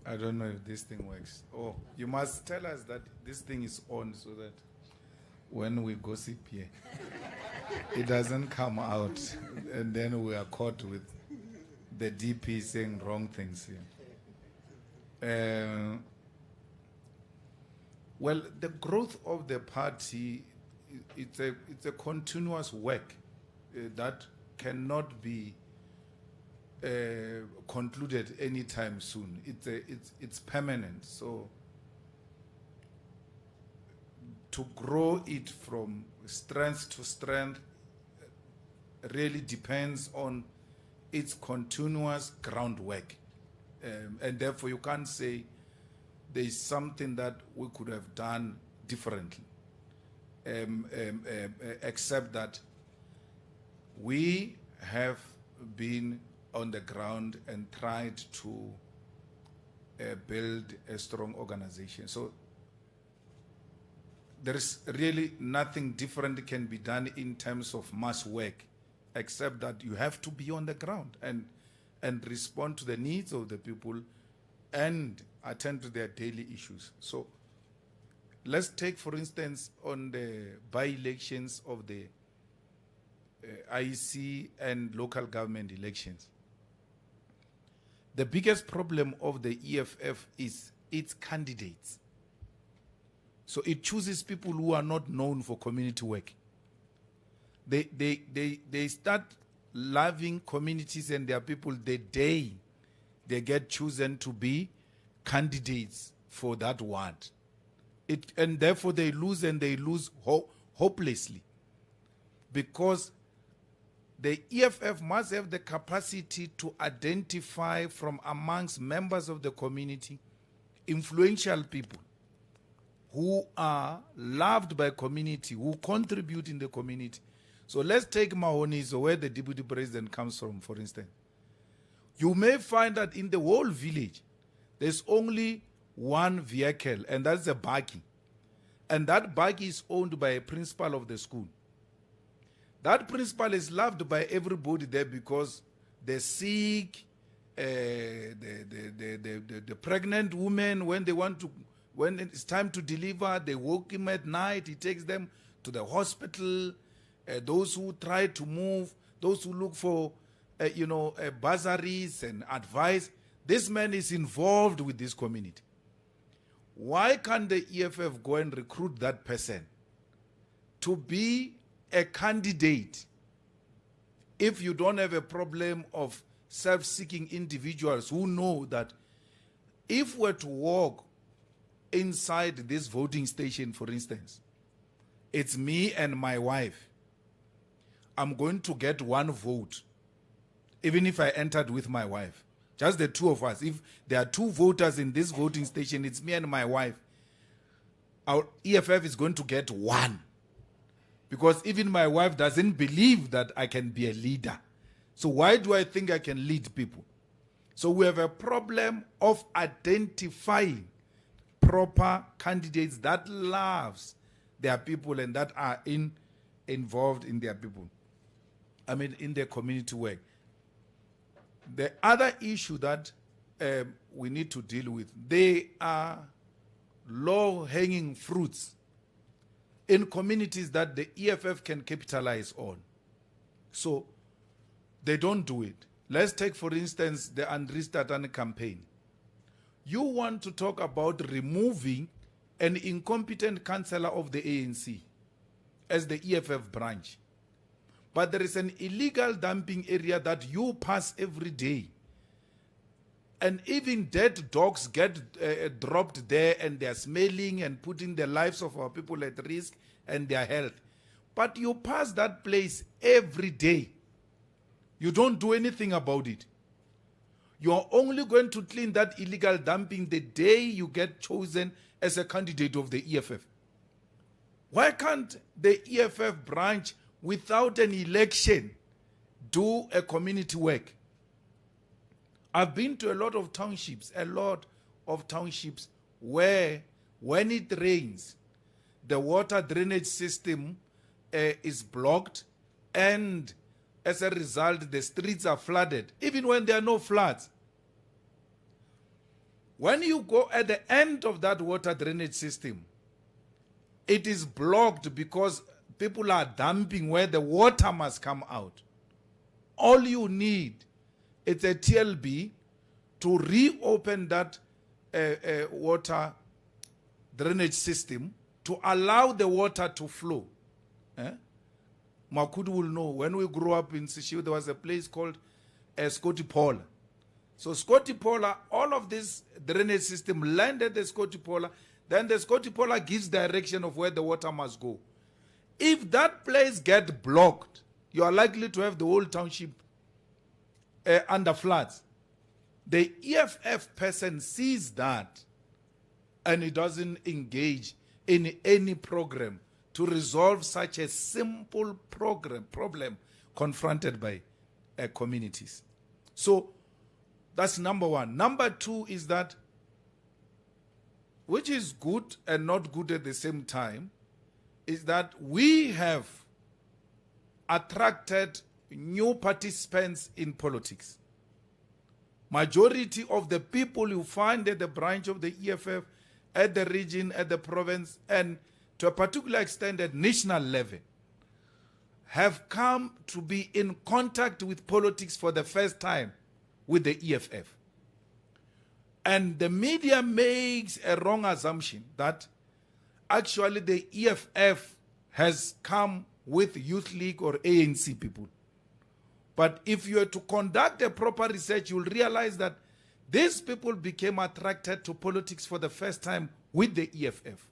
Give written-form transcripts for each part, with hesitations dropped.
I don't know if this thing works. Oh, you must tell us that this thing is on so that when we gossip here, it doesn't come out. And then we are caught with the DP saying wrong things here. Well, the growth of the party, it's a continuous work that cannot be concluded anytime soon. It's permanent. So to grow it from strength to strength really depends on its continuous groundwork, and therefore you can't say there is something that we could have done differently, except that we have been on the ground and tried to build a strong organization. So there is really nothing different can be done in terms of mass work, except that you have to be on the ground and respond to the needs of the people and attend to their daily issues. So let's take, for instance, on the by-elections of the IEC and local government elections. The biggest problem of the EFF is its candidates. So it chooses people who are not known for community work. They start loving communities and their people the day they get chosen to be candidates for that ward. And therefore they lose, and they lose hopelessly, because the EFF must have the capacity to identify from amongst members of the community influential people who are loved by community, who contribute in the community. So let's take Mahoney, so where the deputy president comes from, for instance. You may find that in the whole village, there's only one vehicle, and that's a buggy. And that buggy is owned by a principal of the school. That principal is loved by everybody there because the sick, the pregnant women, when it's time to deliver, they walk him at night, he takes them to the hospital. Those who try to move, those who look for, bursaries and advice, this man is involved with this community. Why can't the EFF go and recruit that person to be a candidate if you don't have a problem of self-seeking individuals who know that if we're to walk inside this voting station, for instance, it's me and my wife, I'm going to get one vote, even if I entered with my wife. Just the two of us. If there are two voters in this voting station, it's me and my wife. Our EFF is going to get one. Because even my wife doesn't believe that I can be a leader. So why do I think I can lead people? So we have a problem of identifying proper candidates that loves their people and that are involved in their people. In their community work. The other issue that we need to deal with, they are low-hanging fruits in communities that the EFF can capitalize on. So they don't do it. Let's take, for instance, the Andri Statane campaign. You want to talk about removing an incompetent councillor of the ANC as the EFF branch. But there is an illegal dumping area that you pass every day. And even dead dogs get dropped there, and they're smelling and putting the lives of our people at risk and their health. But you pass that place every day. You don't do anything about it. You're only going to clean that illegal dumping the day you get chosen as a candidate of the EFF. Why can't the EFF branch, without an election, do a community work? I've been to a lot of townships where when it rains, the water drainage system is blocked, and as a result, the streets are flooded, even when there are no floods. When you go at the end of that water drainage system, it is blocked because people are dumping where the water must come out. All you need is a TLB to reopen that water drainage system to allow the water to flow. Makudu will know, when we grew up in Sishiu, there was a place called Scotty Paula. So Scotty Paula, all of this drainage system landed the Scotty Paula, then the Scotty Paula gives direction of where the water must go. If that place gets blocked, you are likely to have the whole township under floods. The EFF person sees that and he doesn't engage in any program to resolve such a simple problem confronted by communities. So that's number one. Number two is that, which is good and not good at the same time, is that we have attracted new participants in politics. Majority of the people you find at the branch of the EFF, at the region, at the province, and to a particular extent at national level, have come to be in contact with politics for the first time with the EFF. And the media makes a wrong assumption that actually the EFF has come with Youth League or ANC people. But if you are to conduct a proper research, you'll realize that these people became attracted to politics for the first time with the EFF.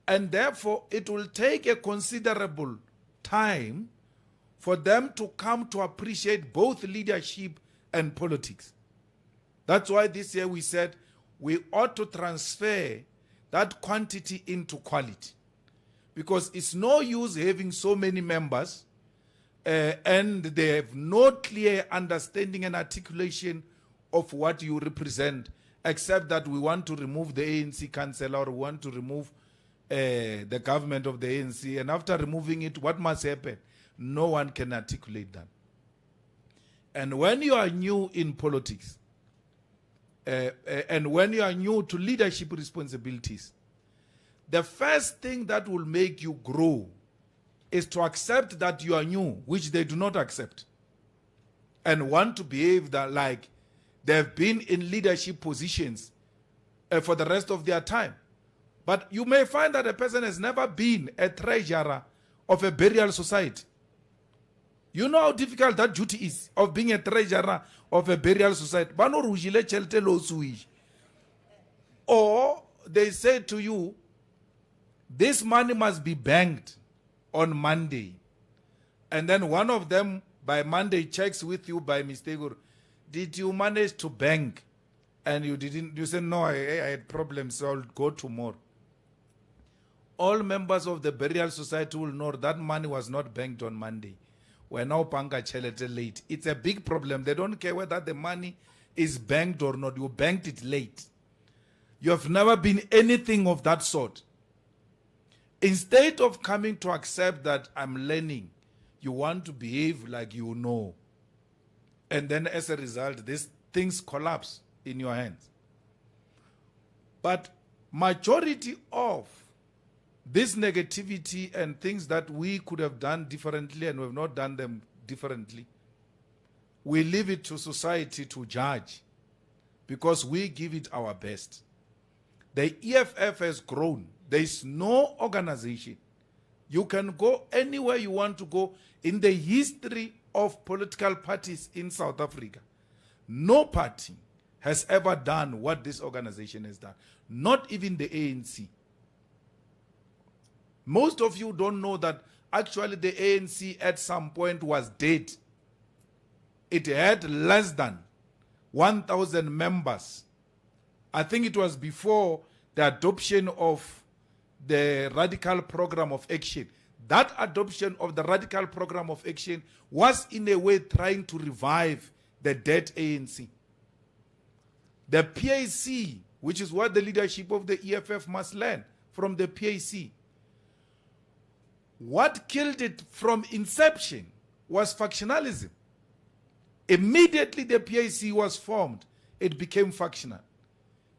And therefore, it will take a considerable time for them to come to appreciate both leadership and politics. That's why this year we said we ought to transfer that quantity into quality. Because it's no use having so many members and they have no clear understanding and articulation of what you represent, except that we want to remove the ANC councillor or we want to remove the government of the ANC. And after removing it, what must happen? No one can articulate that. And when you are new in politics, and when you are new to leadership responsibilities, the first thing that will make you grow is to accept that you are new, which they do not accept, and want to behave that like they have been in leadership positions for the rest of their time. But you may find that a person has never been a treasurer of a burial society. You know how difficult that duty is of being a treasurer of a burial society. Or they say to you, this money must be banked on Monday. And then one of them by Monday checks with you by mistake, or did you manage to bank? And you didn't, you said, no, I had problems, so I'll go tomorrow. All members of the burial society will know that money was not banked on Monday. We're now panga chelete late. It's a big problem. They don't care whether the money is banked or not. You banked it late. You have never been anything of that sort. Instead of coming to accept that I'm learning, you want to behave like you know. And then as a result, these things collapse in your hands. But majority of this negativity and things that we could have done differently and we have not done them differently, we leave it to society to judge because we give it our best. The EFF has grown. There is no organization. You can go anywhere you want to go in the history of political parties in South Africa. No party has ever done what this organization has done. Not even the ANC. Most of you don't know that actually the ANC at some point was dead. It had less than 1,000 members. I think it was before the adoption of the Radical Program of Action. That adoption of the Radical Program of Action was in a way trying to revive the dead ANC. The PAC, which is what the leadership of the EFF must learn from the PAC. What killed it from inception was factionalism. Immediately the PAC was formed, it became factional.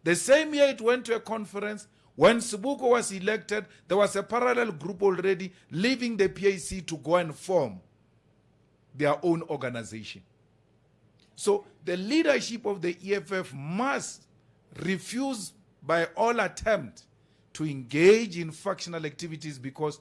The same year it went to a conference. When Sibuko was elected, there was a parallel group already leaving the PAC to go and form their own organization. So the leadership of the EFF must refuse by all attempt to engage in factional activities, because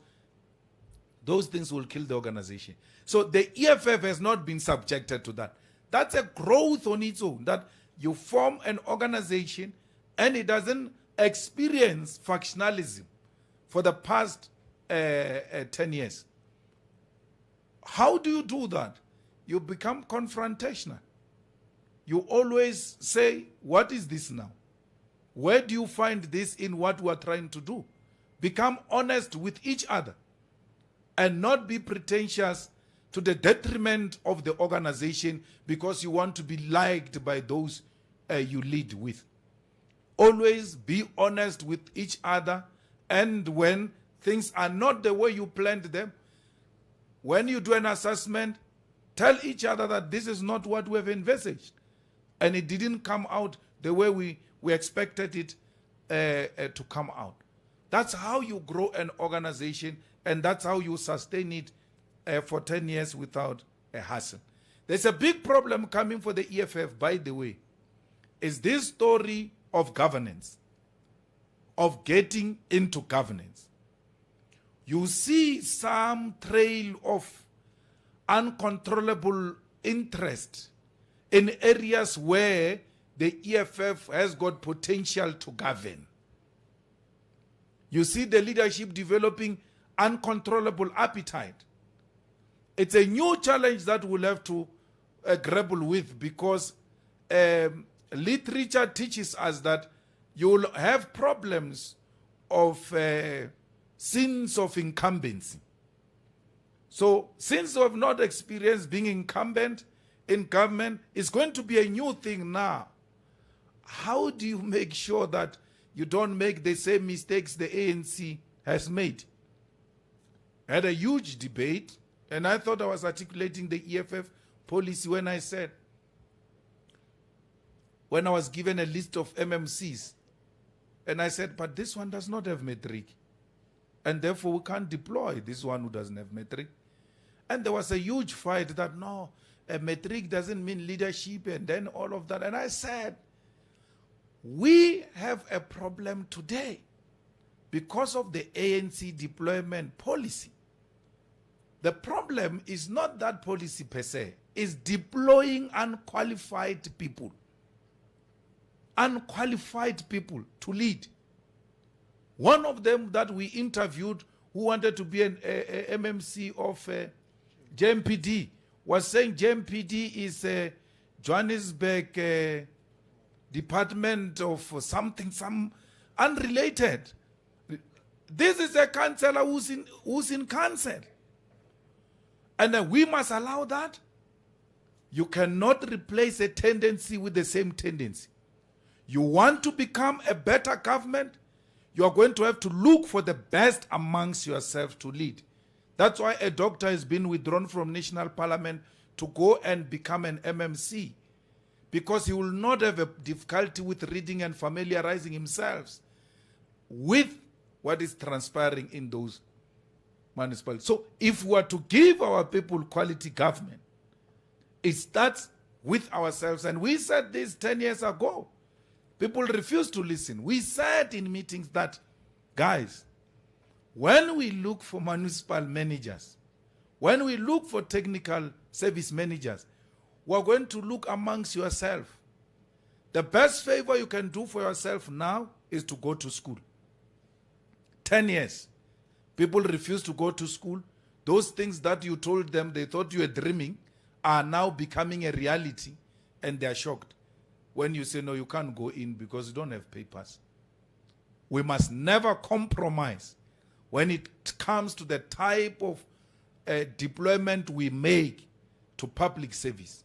those things will kill the organization. So the EFF has not been subjected to that. That's a growth on its own, that you form an organization and it doesn't experience factionalism for the past 10 years. How do you do that? You become confrontational. You always say, what is this now? Where do you find this in what we are trying to do? Become honest with each other and not be pretentious to the detriment of the organization because you want to be liked by those you lead with. Always be honest with each other, and when things are not the way you planned them, when you do an assessment, tell each other that this is not what we have envisaged and it didn't come out the way we expected it to come out. That's how you grow an organization, and that's how you sustain it for 10 years without a hassle. There's a big problem coming for the EFF, by the way, is this story of governance, of getting into governance. You see some trail of uncontrollable interest in areas where the EFF has got potential to govern. You see the leadership developing uncontrollable appetite. It's a new challenge that we'll have to grapple with, because literature teaches us that you'll have problems of sins of incumbency. So since we have not experienced being incumbent in government, it's going to be a new thing now. How do you make sure that you don't make the same mistakes the ANC has made? I had a huge debate, and I thought I was articulating the EFF policy when I said, when I was given a list of MMCs, and I said, but this one does not have metric, and therefore we can't deploy this one who doesn't have metric. And there was a huge fight that, no, a metric doesn't mean leadership, and then all of that. And I said, we have a problem today because of the ANC deployment policy. The problem is not that policy per se, it's deploying unqualified people. Unqualified people to lead. One of them that we interviewed, who wanted to be an MMC of JMPD, was saying JMPD is a Johannesburg Department of something, some unrelated. This is a councillor who's in council. And we must allow that. You cannot replace a tendency with the same tendency. You want to become a better government, you are going to have to look for the best amongst yourself to lead. That's why a doctor has been withdrawn from National Parliament to go and become an MMC, because he will not have a difficulty with reading and familiarizing himself with what is transpiring in those municipalities. So if we are to give our people quality government, it starts with ourselves. And we said this 10 years ago. People refuse to listen. We said in meetings that, guys, when we look for municipal managers, when we look for technical service managers, we're going to look amongst yourself. The best favor you can do for yourself now is to go to school. 10 years. People refuse to go to school. Those things that you told them they thought you were dreaming are now becoming a reality, and they're shocked when you say, no, you can't go in because you don't have papers. We must never compromise when it comes to the type of deployment we make to public service.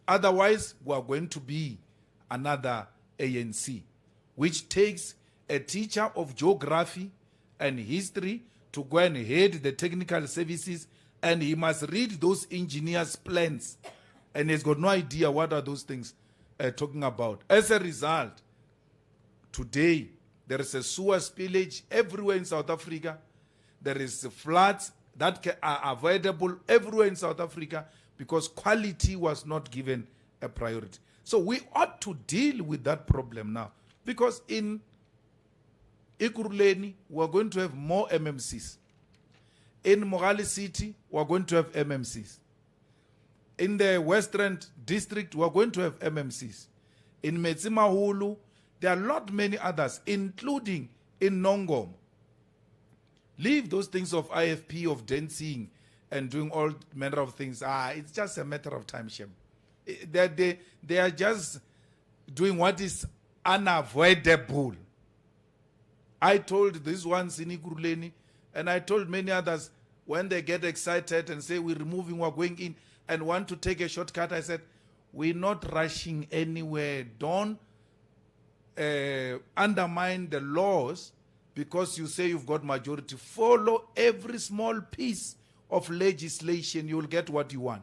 Otherwise, we are going to be another ANC, which takes a teacher of geography and history to go and head the technical services, and he must read those engineers' plans, and he's got no idea what are those things talking about. As a result, Today, there is a sewer spillage everywhere in South Africa. There is floods that are avoidable everywhere in South Africa because quality was not given a priority. So we ought to deal with that problem now, because in Ekurhuleni, we're going to have more MMCs. In Mogale City, we're going to have MMCs. In the Western District, we're going to have MMCs. In Metsimahulu, there are a lot many others, including in Nongom. Leave those things of IFP, of dancing, and doing all manner of things. It's just a matter of time, Shem. They are just doing what is unavoidable. I told these ones in Ekurhuleni, and I told many others, when they get excited and say we're removing, we're going in, and want to take a shortcut, I said, we're not rushing anywhere. Don't undermine the laws because you say you've got majority. Follow every small piece of legislation, you'll get what you want.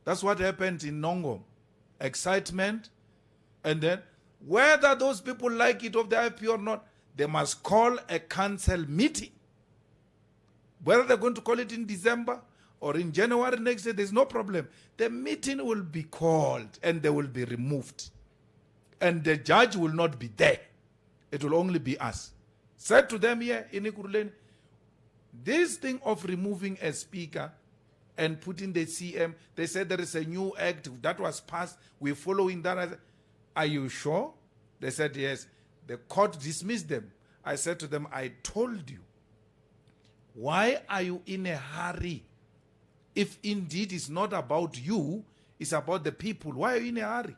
That's what happened in Nongom. Excitement, and then whether those people like it of the IFP or not, they must call a council meeting. Whether they're going to call it in December or in January next year, there's no problem. The meeting will be called and they will be removed. And the judge will not be there. It will only be us. Said to them here in Ekurhuleni, this thing of removing a speaker and putting the CM, they said there is a new act that was passed. We're following that. Are you sure? They said yes. The court dismissed them. I said to them, I told you. Why are you in a hurry? If indeed it's not about you, it's about the people. Why are you in a hurry?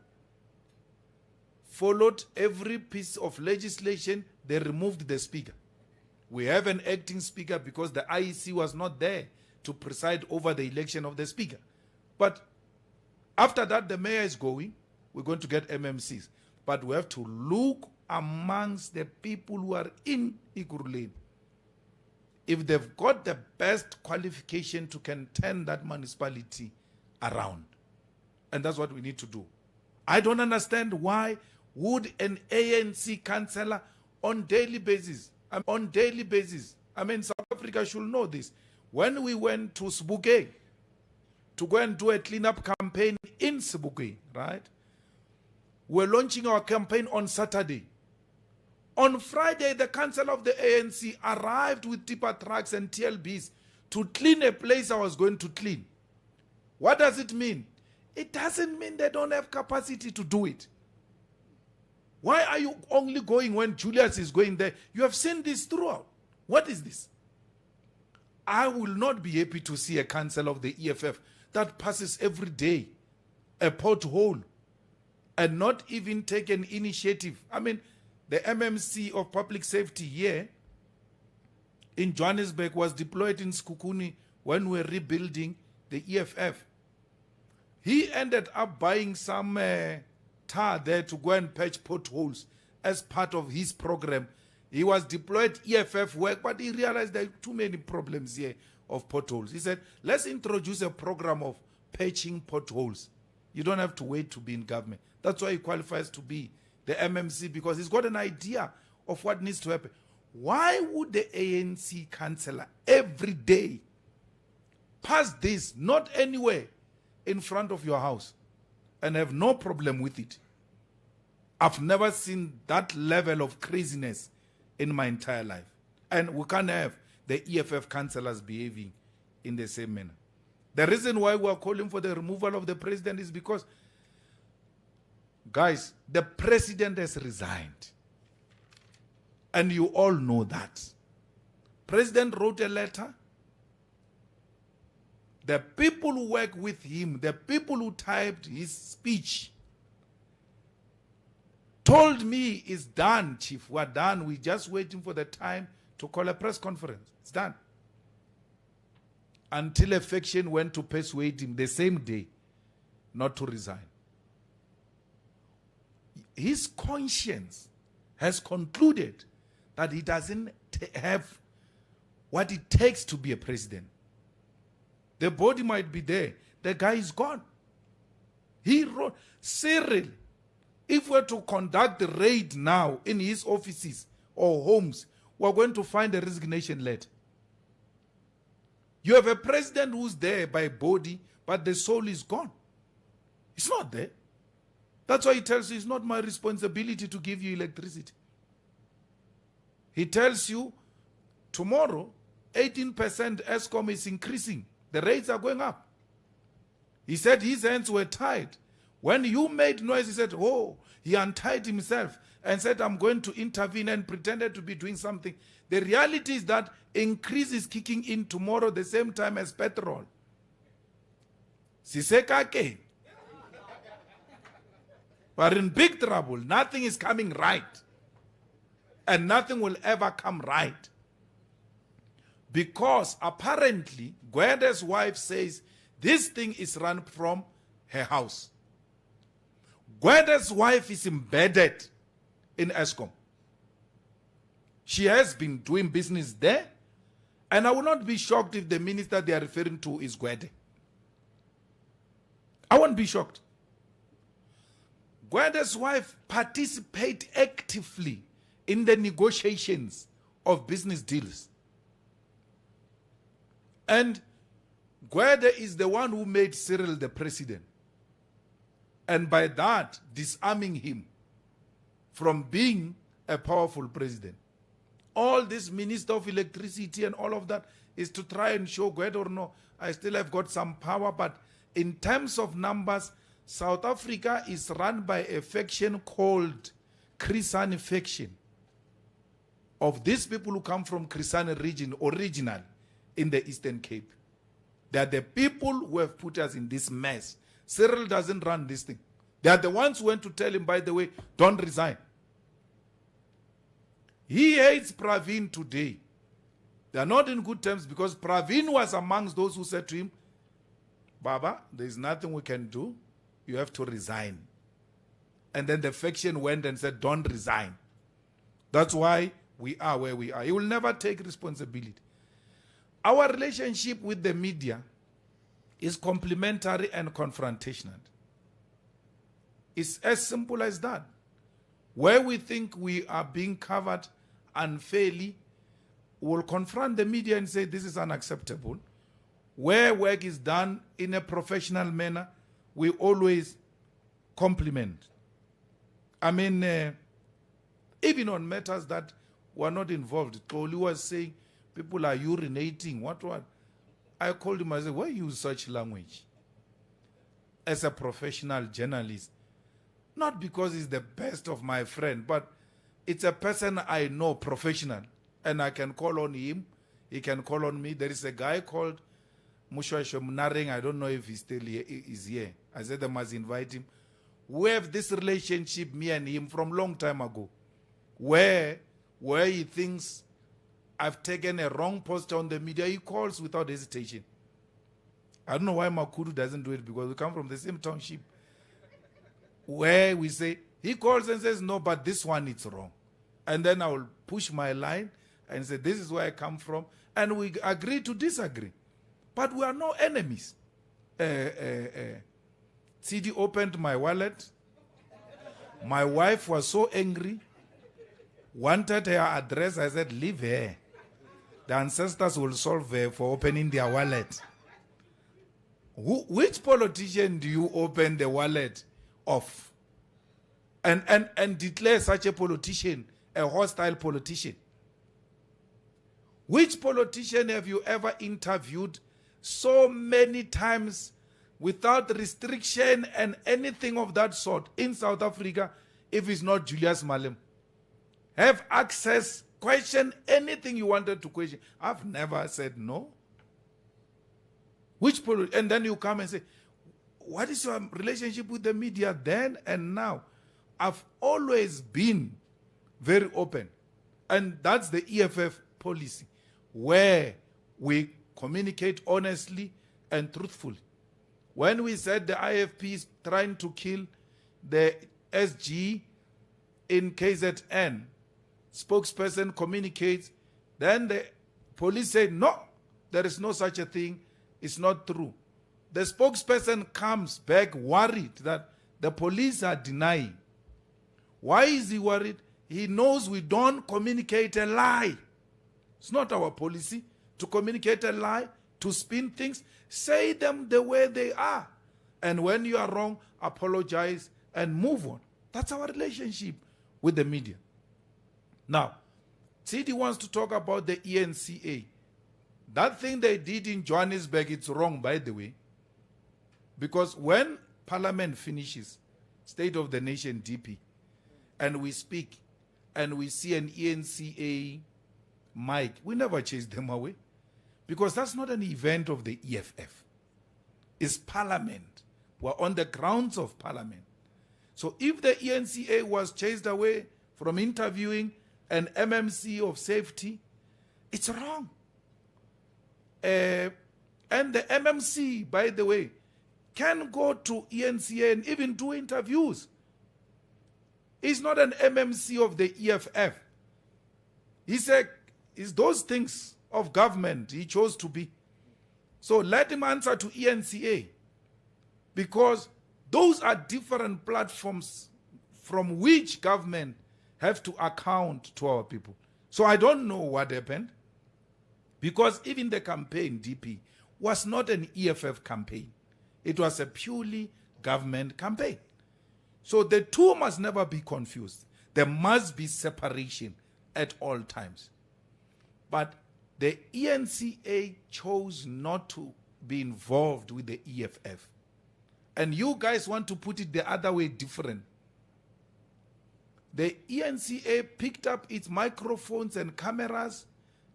Followed every piece of legislation, they removed the speaker. We have an acting speaker because the IEC was not there to preside over the election of the speaker. But after that, the mayor is going. We're going to get MMCs. But we have to look amongst the people who are in Ekurhuleni. If they've got the best qualification to can turn that municipality around. And that's what we need to do. I don't understand why would an ANC councillor on daily basis, I mean, South Africa should know this. When we went to Sebokeng to go and do a cleanup campaign in Sebokeng, right? We're launching our campaign on Saturday. On Friday, the council of the ANC arrived with tipper trucks and TLBs to clean a place I was going to clean. What does it mean? It doesn't mean they don't have capacity to do it. Why are you only going when Julius is going there? You have seen this throughout. What is this? I will not be happy to see a council of the EFF that passes every day a pothole and not even take an initiative. I mean, the MMC of public safety here in Johannesburg was deployed in Sekhukhune when we were rebuilding the EFF. He ended up buying some tar there to go and patch potholes as part of his program. He was deployed EFF work, but he realized there are too many problems here of potholes. He said, let's introduce a program of patching potholes. You don't have to wait to be in government. That's why he qualifies to be the MMC, because he's got an idea of what needs to happen. Why would the ANC councillor every day pass this, not anywhere, in front of your house and have no problem with it? I've never seen that level of craziness in my entire life. And we can't have the EFF councillors behaving in the same manner. The reason why we are calling for the removal of the president is because, guys, the president has resigned. And you all know that. President wrote a letter. The people who work with him, the people who typed his speech, told me it's done, Chief. We're done. We're just waiting for the time to call a press conference. It's done. Until a faction went to persuade him the same day not to resign. His conscience has concluded that he doesn't have what it takes to be a president. The body might be there. The guy is gone. He wrote, Cyril If we're to conduct the raid now in his offices or homes, we're going to find a resignation letter. You have a president who's there by body, but the soul is gone. It's not there. That's why he tells you it's not my responsibility to give you electricity. He tells you tomorrow 18% ESCOM is increasing. The rates are going up. He said his hands were tied. When you made noise, he said, oh, he untied himself and said, I'm going to intervene, and pretended to be doing something. The reality is that increase is kicking in tomorrow the same time as petrol. Sisekake. We're in big trouble. Nothing is coming right. And nothing will ever come right. Because apparently, Gwenda's wife says this thing is run from her house. Gwenda's wife is embedded in ESCOM. She has been doing business there. And I will not be shocked if the minister they are referring to is Gwede. I won't be shocked. Gwenda's wife participates actively in the negotiations of business deals. And Gwede is the one who made Cyril the president. And by that, disarming him from being a powerful president. All this Minister of Electricity and all of that is to try and show Gwede, or no, I still have got some power. But in terms of numbers, South Africa is run by a faction called Chrisani faction. Of these people who come from Chrisani region, original in the Eastern Cape. They are the people who have put us in this mess. Cyril doesn't run this thing. They are the ones who went to tell him, by the way, don't resign. He hates Pravin today. They are not in good terms because Pravin was amongst those who said to him, Baba, there is nothing we can do. You have to resign. And then the faction went and said, don't resign. That's why we are where we are. He will never take responsibility. Our relationship with the media is complementary and confrontational. It's as simple as that. Where we think we are being covered unfairly, we'll confront the media and say this is unacceptable. Where work is done in a professional manner, we always compliment. I mean, even on matters that were not involved. Tolu was saying people are urinating. What? I called him, I said, why use such language? As a professional journalist. Not because he's the best of my friend, but it's a person I know, professional. And I can call on him. He can call on me. There is a guy called Mushwasho Mnaring. I don't know if he still is here. I said I must invite him. We have this relationship, me and him, from long time ago. Where he thinks I've taken a wrong post on the media, he calls without hesitation. I don't know why Makuru doesn't do it, because we come from the same township. Where we say, he calls and says, no, but this one is wrong. And then I will push my line and say, this is where I come from. And we agree to disagree. But we are no enemies. CD opened my wallet. My wife was so angry. Wanted her address. I said, leave her. The ancestors will solve her for opening their wallet. Which politician do you open the wallet of and declare such a politician a hostile politician? Which politician have you ever interviewed so many times without restriction and anything of that sort in South Africa if it's not Julius Malem? Have access, question anything you wanted to question. I've never said no. And then you come and say, what is your relationship with the media then and now? I've always been very open. And that's the EFF policy, where we communicate honestly and truthfully. When we said the IFP is trying to kill the SG in KZN, spokesperson communicates, then the police said, no, there is no such a thing. It's not true. The spokesperson comes back worried that the police are denying. Why is he worried? He knows we don't communicate a lie. It's not our policy to communicate a lie, to spin things. Say them the way they are. And when you are wrong, apologize and move on. That's our relationship with the media. Now, Tidi wants to talk about the ENCA. That thing they did in Johannesburg, it's wrong, by the way. Because when Parliament finishes, State of the Nation DP, and we speak, and we see an ENCA mic, we never chase them away. Because that's not an event of the EFF. It's Parliament. We're on the grounds of Parliament. So if the ENCA was chased away from interviewing an MMC of safety, it's wrong. And the MMC, by the way, can go to ENCA and even do interviews. He's not an MMC of the EFF. He said, it's those things of government he chose to be. So let him answer to ENCA, because those are different platforms from which government have to account to our people. So I don't know what happened, because even the campaign, DP, was not an EFF campaign. It was a purely government campaign. So the two must never be confused. There must be separation at all times. But the ENCA chose not to be involved with the EFF. And you guys want to put it the other way, different. The ENCA picked up its microphones and cameras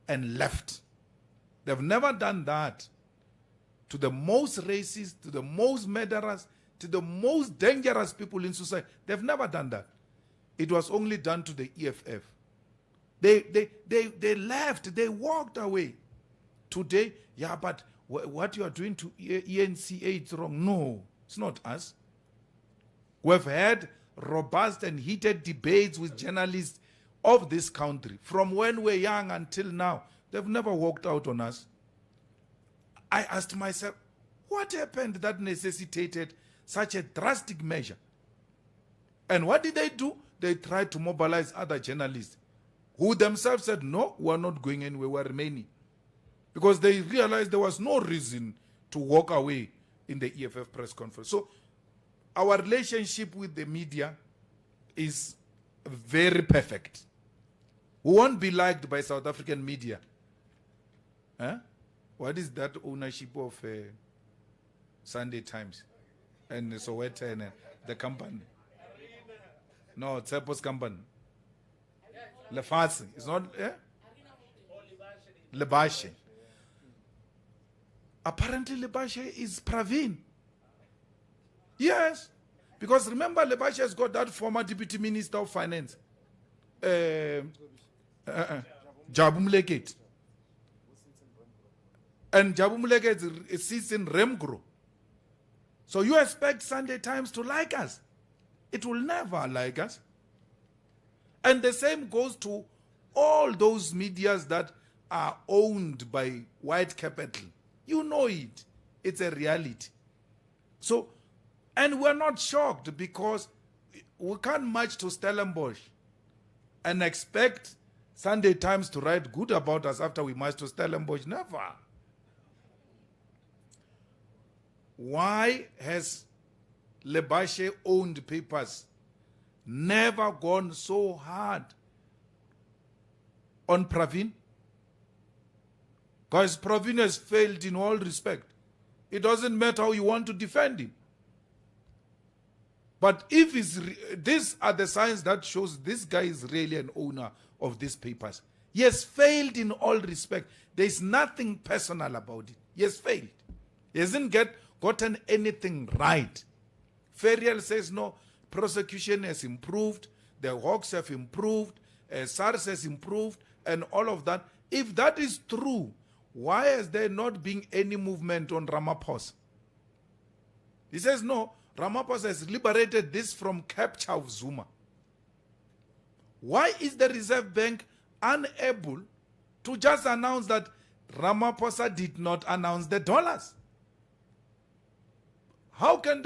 and left. They've never done that to the most racist, to the most murderers, to the most dangerous people in society. They've never done that. It was only done to the EFF. They left, they walked away. Today, yeah, but what you are doing to ENCA, it's wrong. No, it's not us. We've had robust and heated debates with journalists of this country. From when we're young until now, they've never walked out on us. I asked myself, what happened that necessitated such a drastic measure? And what did they do? They tried to mobilize other journalists who themselves said, no, we're not going anywhere, we're remaining. Because they realized there was no reason to walk away in the EFF press conference. So our relationship with the media is very perfect. We won't be liked by South African media. Huh? What is that ownership of Sunday Times and Sowetan and the company? No, Tsepo's company. Lefatshe. It's not, eh? Lebashe. Apparently Lebashe is Pravin. Yes. Because remember, Lebashe has got that former deputy minister of finance. Jabu Mleket. And Jabu Mleket sits in Remgro. So you expect Sunday Times to like us? It will never like us. And the same goes to all those medias that are owned by white capital. You know it. It's a reality. So, and we're not shocked, because we can't march to Stellenbosch and expect Sunday Times to write good about us after we march to Stellenbosch. Never. Why has Lebashe owned papers never gone so hard on Pravin? Because Pravin has failed in all respect. It doesn't matter how you want to defend him. But if these are the signs that shows this guy is really an owner of these papers. He has failed in all respect. There is nothing personal about it. He has failed. He hasn't gotten anything right. Ferriel says no, prosecution has improved, the Hawks have improved, SARS has improved, and all of that. If that is true, why has there not been any movement on Ramaphosa? He says no, Ramaphosa has liberated this from capture of Zuma. Why is the Reserve Bank unable to just announce that Ramaphosa did not announce the dollars? How can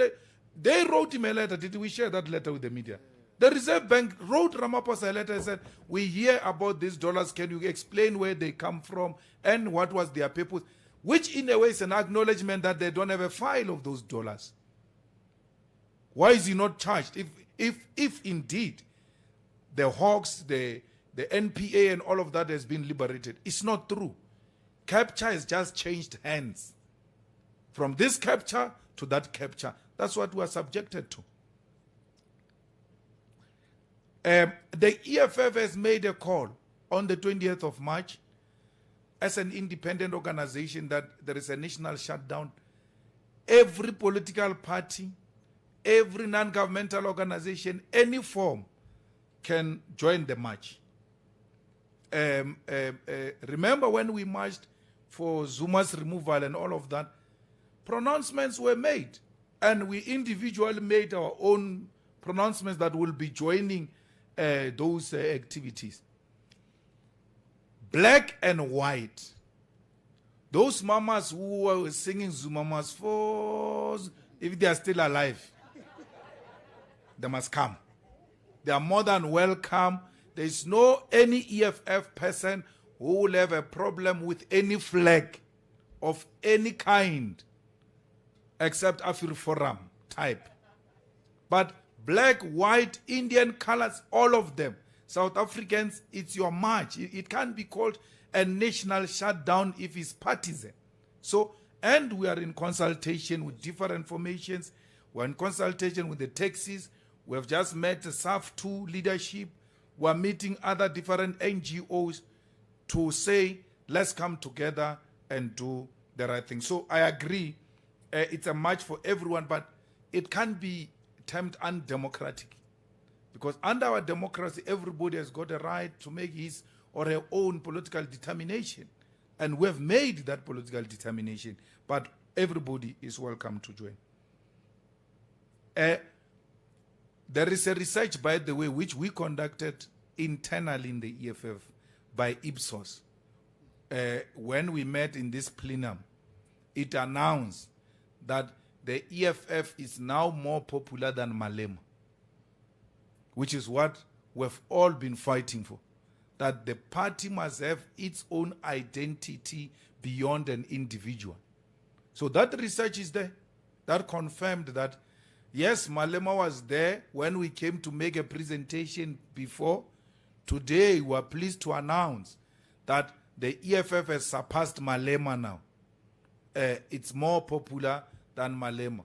they wrote him a letter. Did we share that letter with the media? The Reserve Bank wrote Ramaphosa a letter and said, we hear about these dollars, can you explain where they come from and what was their purpose? Which in a way is an acknowledgement that they don't have a file of those dollars. Why is he not charged? If indeed the Hawks, the NPA and all of that has been liberated, it's not true. Capture has just changed hands. From this capture to that capture. That's what we are subjected to. The EFF has made a call on the 20th of March as an independent organization that there is a national shutdown. Every political party, every non-governmental organization, any form can join the march. Remember when we marched for Zuma's removal and all of that, pronouncements were made, and we individually made our own pronouncements that will be joining those activities. Black and white. Those mamas who were singing Zumamas for, if they are still alive, they must come. They are more than welcome. There is no any EFF person who will have a problem with any flag of any kind except Afri Forum type. But black, white, Indian colors, all of them. South Africans, it's your march. It can't be called a national shutdown if it's partisan. So, and we are in consultation with different formations. We're in consultation with the taxis. We have just met the SAF2 leadership. We're meeting other different NGOs to say, let's come together and do the right thing. So I agree, it's a march for everyone, but it can't be termed undemocratic. Because under our democracy, everybody has got a right to make his or her own political determination. And we have made that political determination, but everybody is welcome to join. There is a research, by the way, which we conducted internally in the EFF by Ipsos. When we met in this plenum, it announced that the EFF is now more popular than Malema, which is what we've all been fighting for, that the party must have its own identity beyond an individual. So that research is there. That confirmed that, yes, Malema was there when we came to make a presentation before. Today, we are pleased to announce that the EFF has surpassed Malema now. It's more popular than Malema.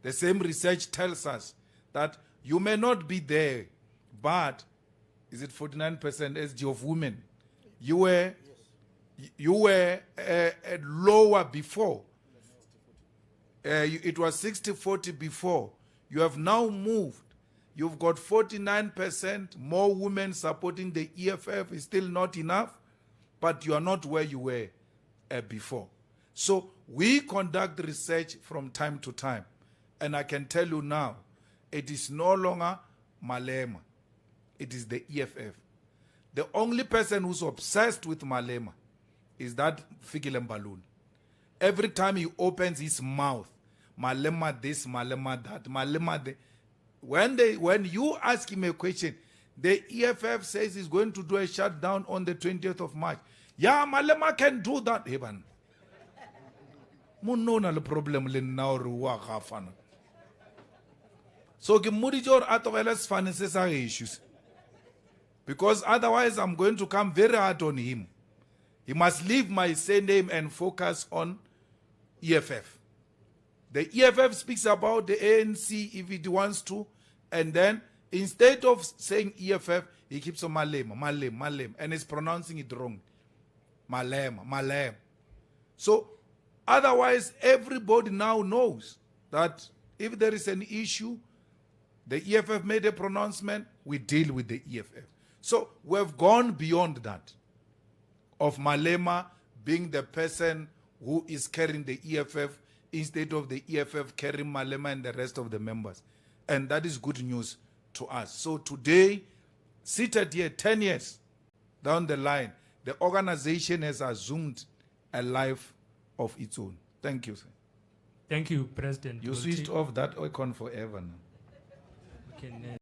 The same research tells us that you may not be there, but is it 49% SG of women? You were lower before. It was 60-40 before. You have now moved. You've got 49% more women supporting the EFF. Is still not enough, but you are not where you were before. So we conduct research from time to time, and I can tell you now, it is no longer Malema. It is the EFF. The only person who's obsessed with Malema is that Fikile Mbalula. Every time he opens his mouth, Malema this, Malema that, Malema that. When you ask him a question, the EFF says he's going to do a shutdown on the 20th of March. Yeah, Malema can do that. Heban. Munona le problem le nauru gafana. So ke mudijor atogeles finances are issues. Because otherwise I'm going to come very hard on him. He must leave my surname and focus on EFF. The EFF speaks about the ANC if it wants to, and then instead of saying EFF, he keeps on Malem, and is pronouncing it wrong. Malem. So otherwise, everybody now knows that if there is an issue, the EFF made a pronouncement, we deal with the EFF. So we have gone beyond that, of Malema being the person who is carrying the EFF instead of the EFF carrying Malema and the rest of the members. And that is good news to us. So today, seated here 10 years down the line, the organization has assumed a life of its own. Thank you, sir. Thank you, President. You switched off that icon forever now. We can,